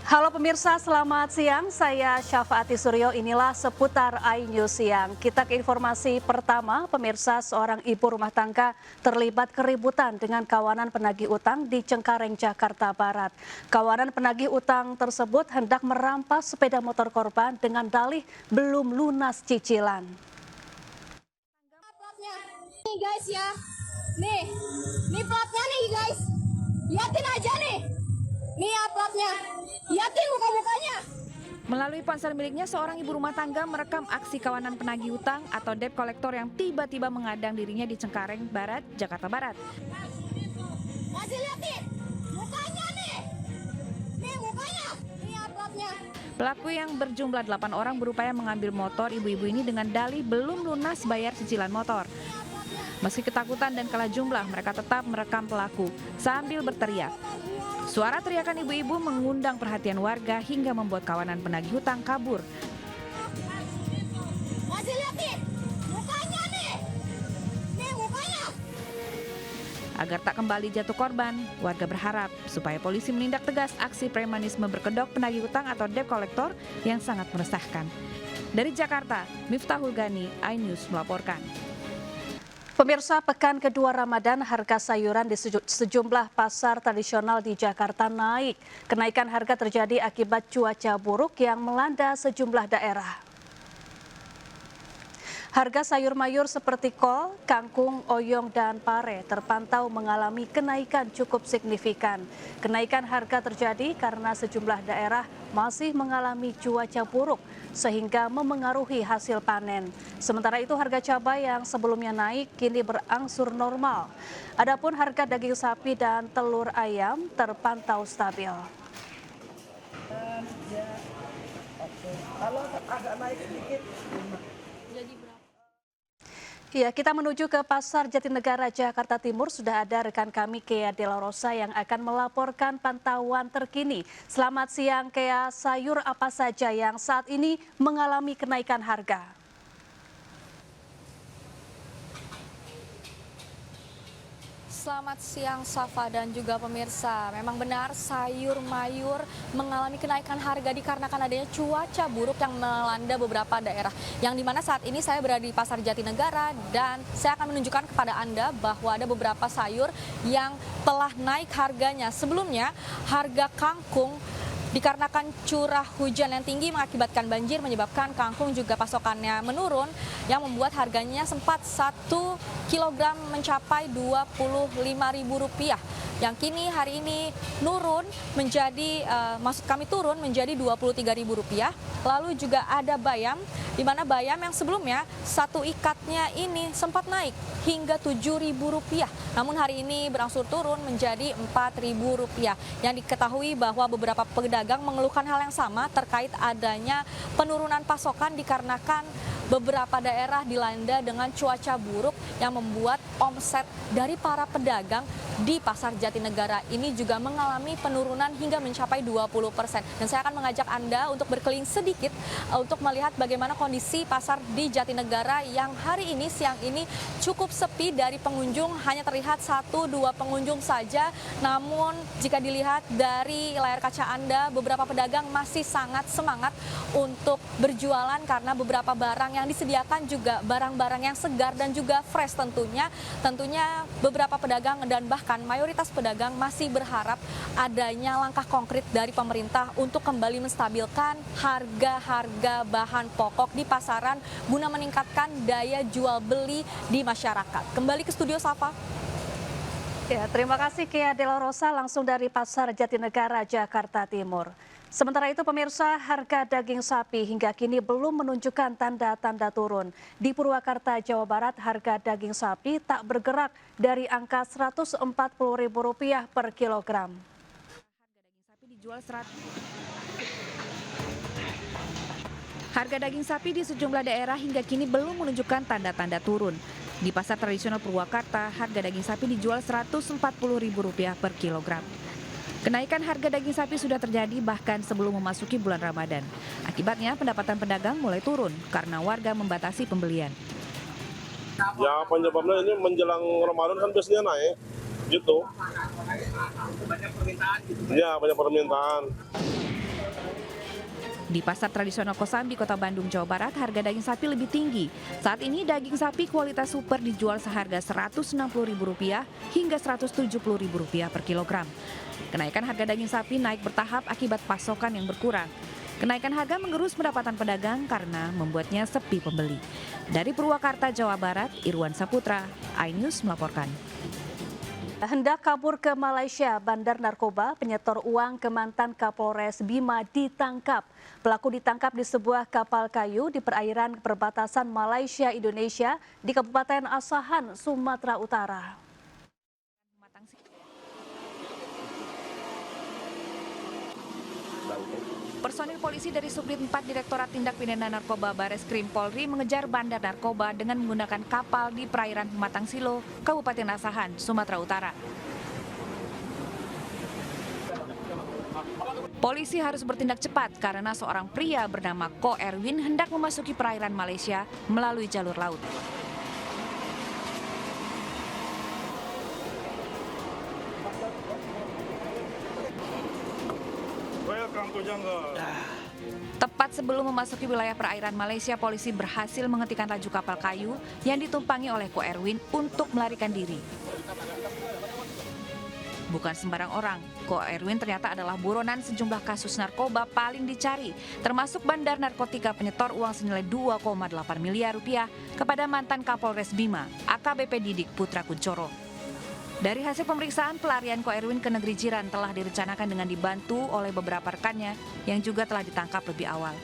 Halo pemirsa, selamat siang. Saya Syafaati Suryo, inilah seputar iNews Siang. Kita ke informasi pertama, pemirsa, seorang ibu rumah tangga terlibat keributan dengan kawanan penagih utang di Cengkareng, Jakarta Barat. Kawanan penagih utang tersebut hendak merampas sepeda motor korban dengan dalih belum lunas cicilan. Nih guys ya, nih platnya nih guys, liatin aja nih ya platnya, liatin muka-mukanya. Melalui ponsel miliknya, seorang ibu rumah tangga merekam aksi kawanan penagih utang atau debt collector yang tiba-tiba mengadang dirinya di Cengkareng Barat, Jakarta Barat. Masih liatin mukanya nih mukanya, nih platnya. Pelaku yang berjumlah 8 orang berupaya mengambil motor ibu-ibu ini dengan dalih belum lunas bayar cicilan motor. Meski ketakutan dan kalah jumlah, mereka tetap merekam pelaku sambil berteriak. Suara teriakan ibu-ibu mengundang perhatian warga hingga membuat kawanan penagih hutang kabur. Masih liatin mukanya nih mukanya. Agar tak kembali jatuh korban, warga berharap supaya polisi menindak tegas aksi premanisme berkedok penagih hutang atau debt collector yang sangat meresahkan. Dari Jakarta, Miftahul Gani, iNews melaporkan. Pemirsa, pekan kedua Ramadan, harga sayuran di sejumlah pasar tradisional di Jakarta naik. Kenaikan harga terjadi akibat cuaca buruk yang melanda sejumlah daerah. Harga sayur mayur seperti kol, kangkung, oyong, dan pare terpantau mengalami kenaikan cukup signifikan. Kenaikan harga terjadi karena sejumlah daerah masih mengalami cuaca buruk sehingga memengaruhi hasil panen. Sementara itu harga cabai yang sebelumnya naik kini berangsur normal. Adapun harga daging sapi dan telur ayam terpantau stabil. Kalau agak naik sedikit. Ya, kita menuju ke Pasar Jatinegara, Jakarta Timur. Sudah ada rekan kami, Kea Dela Rosa, yang akan melaporkan pantauan terkini. Selamat siang, Kea. Sayur apa saja yang saat ini mengalami kenaikan harga? Selamat siang Safa dan juga pemirsa. Memang benar sayur mayur mengalami kenaikan harga dikarenakan adanya cuaca buruk yang melanda beberapa daerah. Yang dimana saat ini saya berada di Pasar Jatinegara dan saya akan menunjukkan kepada Anda bahwa ada beberapa sayur yang telah naik harganya. Sebelumnya harga kangkung dikarenakan curah hujan yang tinggi mengakibatkan banjir menyebabkan kangkung juga pasokannya menurun yang membuat harganya sempat 1 kg mencapai Rp25.000 yang kini hari ini turun menjadi turun menjadi Rp23.000. Lalu juga ada bayam, di mana bayam yang sebelumnya satu ikatnya ini sempat naik hingga Rp7.000. Namun hari ini berangsur turun menjadi Rp4.000. Yang diketahui bahwa beberapa pedagang mengeluhkan hal yang sama terkait adanya penurunan pasokan dikarenakan beberapa daerah dilanda dengan cuaca buruk yang membuat omset dari para pedagang di Pasar Jatinegara ini juga mengalami penurunan hingga mencapai 20%. Dan saya akan mengajak Anda untuk berkeliling sedikit untuk melihat bagaimana kondisi pasar di Jatinegara yang hari ini siang ini cukup sepi dari pengunjung, hanya terlihat 1-2 pengunjung saja. Namun jika dilihat dari layar kaca Anda, beberapa pedagang masih sangat semangat untuk berjualan karena beberapa barang yang disediakan juga barang-barang yang segar dan juga fresh tentunya. Tentunya beberapa pedagang dan bahkan mayoritas pedagang masih berharap adanya langkah konkret dari pemerintah untuk kembali menstabilkan harga-harga bahan pokok di pasaran guna meningkatkan daya jual beli di masyarakat. Kembali ke studio Safa. Ya, terima kasih Kea Dela Rosa langsung dari Pasar Jatinegara, Jakarta Timur. Sementara itu pemirsa, harga daging sapi hingga kini belum menunjukkan tanda-tanda turun. Di Purwakarta, Jawa Barat, harga daging sapi tak bergerak dari angka Rp140.000 per kilogram. Harga daging sapi di sejumlah daerah hingga kini belum menunjukkan tanda-tanda turun. Di pasar tradisional Purwakarta, harga daging sapi dijual Rp140.000 per kilogram. Kenaikan harga daging sapi sudah terjadi bahkan sebelum memasuki bulan Ramadan. Akibatnya pendapatan pedagang mulai turun karena warga membatasi pembelian. Ya penyebabnya ini menjelang Ramadan kan biasanya naik gitu. Banyak permintaan gitu. Ya banyak permintaan. Di pasar tradisional Kosambi, Kota Bandung, Jawa Barat, harga daging sapi lebih tinggi. Saat ini daging sapi kualitas super dijual seharga Rp160.000 hingga Rp170.000 per kilogram. Kenaikan harga daging sapi naik bertahap akibat pasokan yang berkurang. Kenaikan harga mengerus pendapatan pedagang karena membuatnya sepi pembeli. Dari Purwakarta, Jawa Barat, Irwan Saputra, iNews melaporkan. Hendak kabur ke Malaysia, bandar narkoba penyetor uang ke mantan Kapolres Bima ditangkap. Pelaku ditangkap di sebuah kapal kayu di perairan perbatasan Malaysia-Indonesia di Kabupaten Asahan, Sumatera Utara. Personil polisi dari Subdit 4 Direktorat Tindak Pidana Narkoba Bareskrim Polri mengejar bandar narkoba dengan menggunakan kapal di perairan Pematang Silo, Kabupaten Asahan, Sumatera Utara. Polisi harus bertindak cepat karena seorang pria bernama Ko Erwin hendak memasuki perairan Malaysia melalui jalur laut. Tepat sebelum memasuki wilayah perairan Malaysia, polisi berhasil menghentikan laju kapal kayu yang ditumpangi oleh Ko Erwin untuk melarikan diri. Bukan sembarang orang, Ko Erwin ternyata adalah buronan sejumlah kasus narkoba paling dicari, termasuk bandar narkotika penyetor uang senilai Rp2,8 miliar kepada mantan Kapolres Bima, AKBP Didik Putra Kuncoro. Dari hasil pemeriksaan, pelarian Ko Erwin ke negeri jiran telah direncanakan dengan dibantu oleh beberapa rekannya yang juga telah ditangkap lebih awal.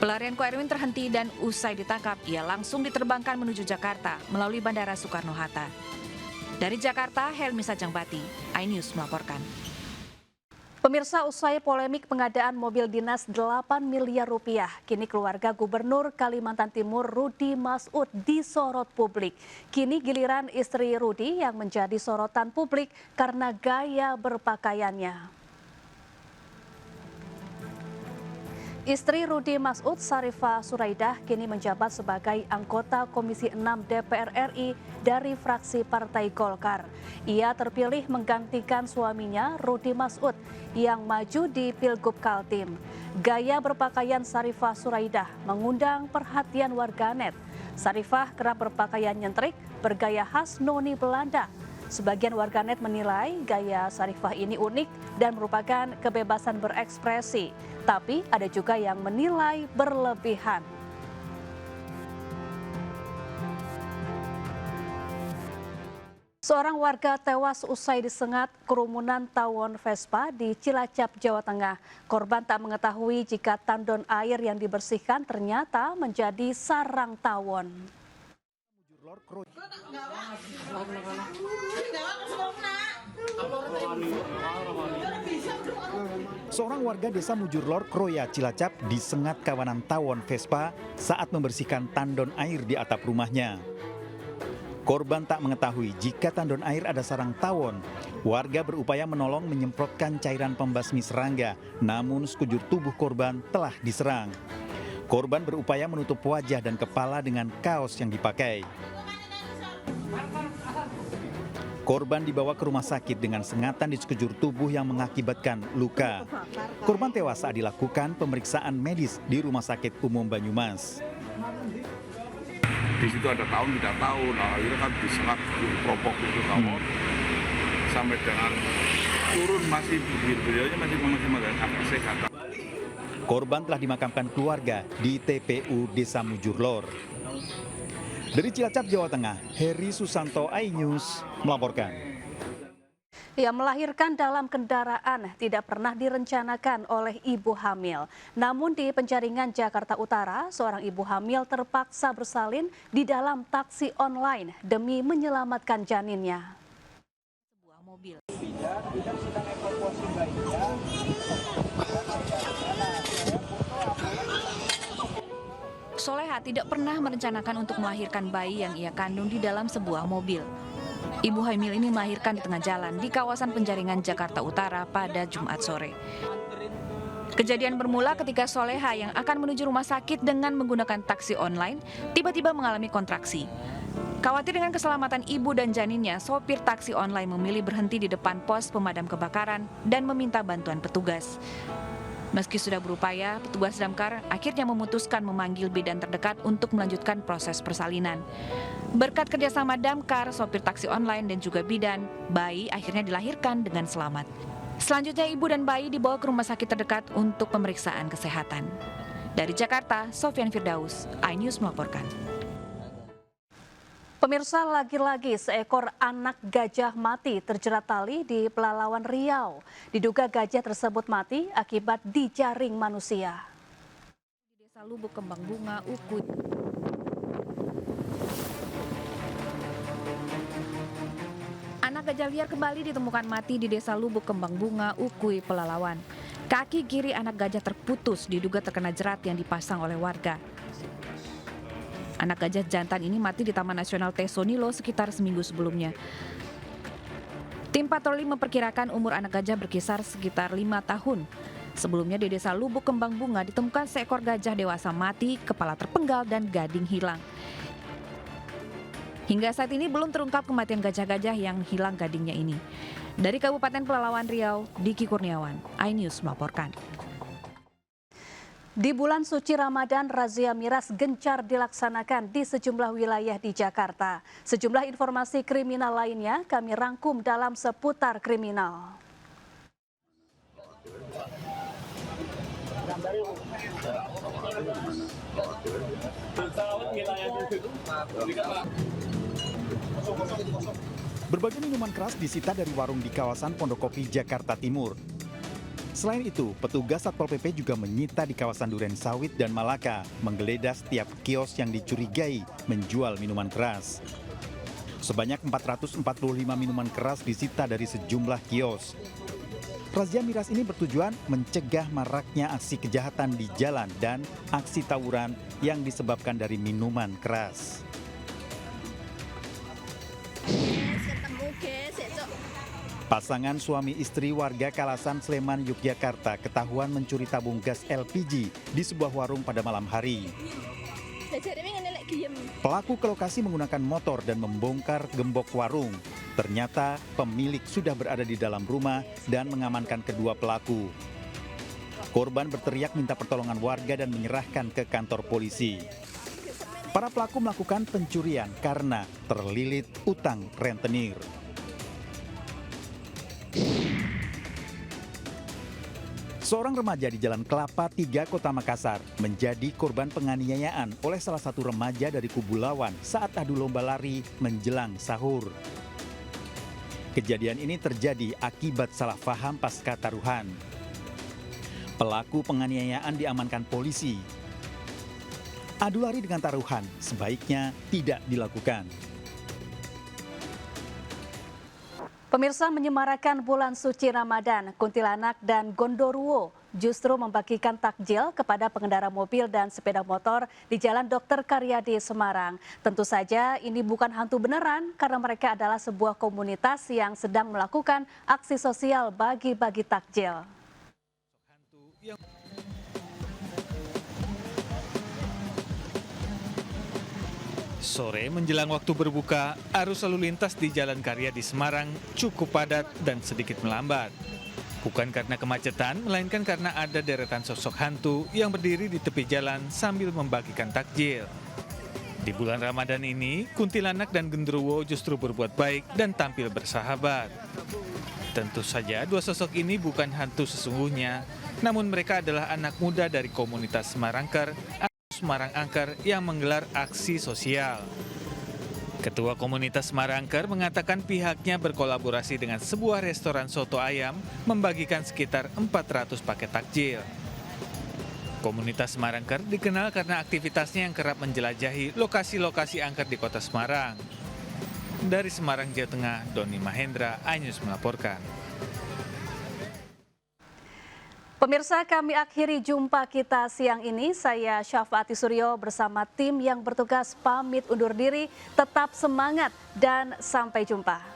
Pelarian Ko Erwin terhenti dan usai ditangkap, ia langsung diterbangkan menuju Jakarta melalui Bandara Soekarno-Hatta. Dari Jakarta, Helmi Sajangbati, iNews melaporkan. Pemirsa, usai polemik pengadaan mobil dinas Rp8 miliar, kini keluarga Gubernur Kalimantan Timur Rudi Masud disorot publik. Kini giliran istri Rudi yang menjadi sorotan publik karena gaya berpakaiannya. Istri Rudi Masud, Sarifah Suraidah, kini menjabat sebagai anggota Komisi 6 DPR RI dari fraksi Partai Golkar. Ia terpilih menggantikan suaminya, Rudi Masud, yang maju di Pilgub Kaltim. Gaya berpakaian Sarifah Suraidah mengundang perhatian warganet. Sarifah kerap berpakaian nyentrik, bergaya khas noni Belanda. Sebagian warganet menilai gaya Sarifah ini unik dan merupakan kebebasan berekspresi. Tapi ada juga yang menilai berlebihan. Seorang warga tewas usai disengat kerumunan tawon Vespa di Cilacap, Jawa Tengah. Korban tak mengetahui jika tandon air yang dibersihkan ternyata menjadi sarang tawon. Seorang warga desa Mujurlor, Kroya, Cilacap disengat kawanan tawon Vespa saat membersihkan tandon air di atap rumahnya. Korban tak mengetahui jika tandon air ada sarang tawon. Warga berupaya menolong menyemprotkan cairan pembasmi serangga, namun sekujur tubuh korban telah diserang. Korban berupaya menutup wajah dan kepala dengan kaos yang dipakai. Korban dibawa ke rumah sakit dengan sengatan di sekujur tubuh yang mengakibatkan luka. Korban tewas saat dilakukan pemeriksaan medis di Rumah Sakit Umum Banyumas. Di situ ada tawon, tidak tahu. Nah, akhirnya kan disengat di keropok itu tawon. Sampai dengan turun masih beliaunya masih menggunakan kesehatan. Korban telah dimakamkan keluarga di TPU Desa Mujurlor. Dari Cilacap, Jawa Tengah, Heri Susanto, iNews melaporkan. Ya, melahirkan dalam kendaraan tidak pernah direncanakan oleh ibu hamil. Namun di Penjaringan, Jakarta Utara, seorang ibu hamil terpaksa bersalin di dalam taksi online demi menyelamatkan janinnya. Sebuah mobil. Soleha tidak pernah merencanakan untuk melahirkan bayi yang ia kandung di dalam sebuah mobil. Ibu hamil ini melahirkan di tengah jalan di kawasan Penjaringan, Jakarta Utara pada Jumat sore. Kejadian bermula ketika Soleha yang akan menuju rumah sakit dengan menggunakan taksi online tiba-tiba mengalami kontraksi. Khawatir dengan keselamatan ibu dan janinnya, sopir taksi online memilih berhenti di depan pos pemadam kebakaran dan meminta bantuan petugas. Meski sudah berupaya, petugas damkar akhirnya memutuskan memanggil bidan terdekat untuk melanjutkan proses persalinan. Berkat kerjasama damkar, sopir taksi online dan juga bidan, bayi akhirnya dilahirkan dengan selamat. Selanjutnya ibu dan bayi dibawa ke rumah sakit terdekat untuk pemeriksaan kesehatan. Dari Jakarta, Sofyan Firdaus, iNews melaporkan. Pemirsa, lagi-lagi seekor anak gajah mati terjerat tali di Pelalawan Riau. Diduga gajah tersebut mati akibat dijaring manusia. Di Desa Lubuk Kembang Bunga, Ukut. Anak gajah liar kembali ditemukan mati di Desa Lubuk Kembang Bunga, Ukui, Pelalawan. Kaki kiri anak gajah terputus diduga terkena jerat yang dipasang oleh warga. Anak gajah jantan ini mati di Taman Nasional Tesonilo sekitar seminggu sebelumnya. Tim patroli memperkirakan umur anak gajah berkisar sekitar 5 tahun. Sebelumnya di Desa Lubuk Kembang Bunga ditemukan seekor gajah dewasa mati, kepala terpenggal dan gading hilang. Hingga saat ini belum terungkap kematian gajah-gajah yang hilang gadingnya ini. Dari Kabupaten Pelalawan Riau, Diki Kurniawan, iNews melaporkan. Di bulan suci Ramadan, razia miras gencar dilaksanakan di sejumlah wilayah di Jakarta. Sejumlah informasi kriminal lainnya kami rangkum dalam Seputar Kriminal. Berbagai minuman keras disita dari warung di kawasan Pondokopi, Jakarta Timur. Selain itu, petugas Satpol PP juga menyita di kawasan Duren Sawit dan Malaka, menggeledah setiap kios yang dicurigai menjual minuman keras. Sebanyak 445 minuman keras disita dari sejumlah kios. Razia miras ini bertujuan mencegah maraknya aksi kejahatan di jalan dan aksi tawuran yang disebabkan dari minuman keras. Pasangan suami istri warga Kalasan, Sleman, Yogyakarta ketahuan mencuri tabung gas LPG di sebuah warung pada malam hari. Pelaku ke lokasi menggunakan motor dan membongkar gembok warung. Ternyata pemilik sudah berada di dalam rumah dan mengamankan kedua pelaku. Korban berteriak minta pertolongan warga dan menyerahkan ke kantor polisi. Para pelaku melakukan pencurian karena terlilit utang rentenir. Seorang remaja di Jalan Kelapa 3, Kota Makassar menjadi korban penganiayaan oleh salah satu remaja dari kubu lawan saat adu lomba lari menjelang sahur. Kejadian ini terjadi akibat salah paham pasca taruhan. Pelaku penganiayaan diamankan polisi. Adu lari dengan taruhan sebaiknya tidak dilakukan. Pemirsa, menyemarakan bulan suci Ramadan, Kuntilanak dan Gondoruo justru membagikan takjil kepada pengendara mobil dan sepeda motor di Jalan Dr. Karyadi, Semarang. Tentu saja ini bukan hantu beneran karena mereka adalah sebuah komunitas yang sedang melakukan aksi sosial bagi-bagi takjil. Sore menjelang waktu berbuka, arus lalu lintas di Jalan Karya di Semarang cukup padat dan sedikit melambat. Bukan karena kemacetan, melainkan karena ada deretan sosok hantu yang berdiri di tepi jalan sambil membagikan takjil. Di bulan Ramadan ini, Kuntilanak dan Genderuwo justru berbuat baik dan tampil bersahabat. Tentu saja dua sosok ini bukan hantu sesungguhnya, namun mereka adalah anak muda dari komunitas Semarangker, Semarang Angker yang menggelar aksi sosial. Ketua komunitas Semarangker mengatakan pihaknya berkolaborasi dengan sebuah restoran soto ayam membagikan sekitar 400 paket takjil. Komunitas Semarangker dikenal karena aktivitasnya yang kerap menjelajahi lokasi-lokasi angker di kota Semarang. Dari Semarang, Jawa Tengah, Doni Mahendra, iNews melaporkan. Pemirsa, kami akhiri jumpa kita siang ini. Saya Syafaati Suryo bersama tim yang bertugas pamit undur diri. Tetap semangat dan sampai jumpa.